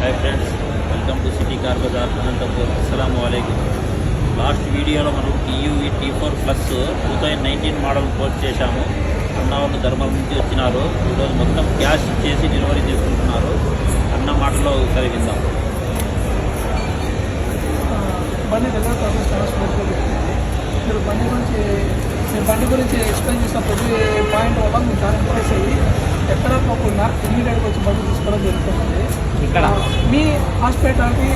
Hi friends, welcome to city car bazaar Anantapur. అస్సలాము అలైకుం. Last వీడియోలో మనం TUV T4 plus 2019 model post చేశాము. అన్న వాళ్ళు ధర్మం నుంచి వచ్చినారు. ఈరోజు మొత్తం క్యాష్ ఇచ్చేసి డెలివరీ చేసుకుంటున్నారు. అన్న మాటలో ఒకసారి విందాం. బండి డెలివరీ ప్రాసెస్ చాలా స్మూత్గా జరుగుతుంది. మీరు బండి గురించి ఎక్స్ప్లెయిన్ చేసిన ప్రతి పాయింట్ వల్ల మీరు చాలా ఇంప్రెస్ అయ్యి ఎక్కడ పోకుండా ఇమీడియట్గా వచ్చి బండి తీసుకోవడం జరుగుతుంది. ఇక్కడ మీ హాస్పిటాలిటీ,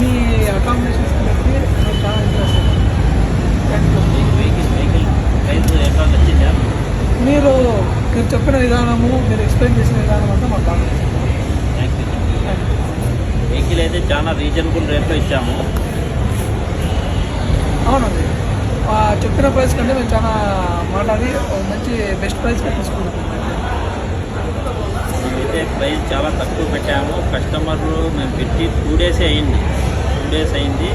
మీ అకామిడేషన్స్ బట్టి మీరు చాలా ఇంప్రెస్ అయ్యింది. వెహికల్ ప్రైస్ ఎట్లా నచ్చిందా? మీరు చెప్పిన విధానము, మీరు ఎక్స్ప్లెయిన్ చేసిన విధానం అంతా మాకు బాగా థ్యాంక్ యూ. వెహికల్ అయితే చాలా రీజనబుల్ రేట్లో ఇచ్చాము. అవునండి, చెప్పిన ప్రైస్ కంటే మేము చాలా మాట్లాడి మంచి బెస్ట్ ప్రైస్గా తీసుకుంటున్నాం. అయితే ప్రైస్ చాలా తక్కువ పెట్టాము. కస్టమర్లు మేము పెట్టి 2 డేస్ అయింది.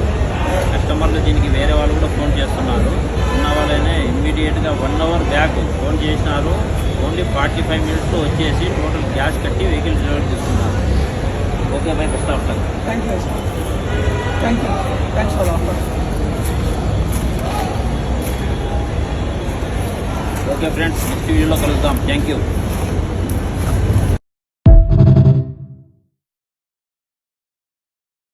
కస్టమర్లు దీనికి వేరే వాళ్ళు కూడా ఫోన్ చేస్తున్నారు. ఉన్న వాళ్ళనే ఇమ్మీడియట్గా 1 అవర్ బ్యాక్ ఫోన్ చేసినారు. ఓన్లీ 45 మినిట్స్లో వచ్చేసి టోటల్ క్యాష్ కట్టి వెహికల్ డెలివరీ తీసుకున్నారు. Okay by, best of luck. Thank you sir. Thanks for offer. Okay friends, next వీడియోలో కలుద్దాం. Thank you.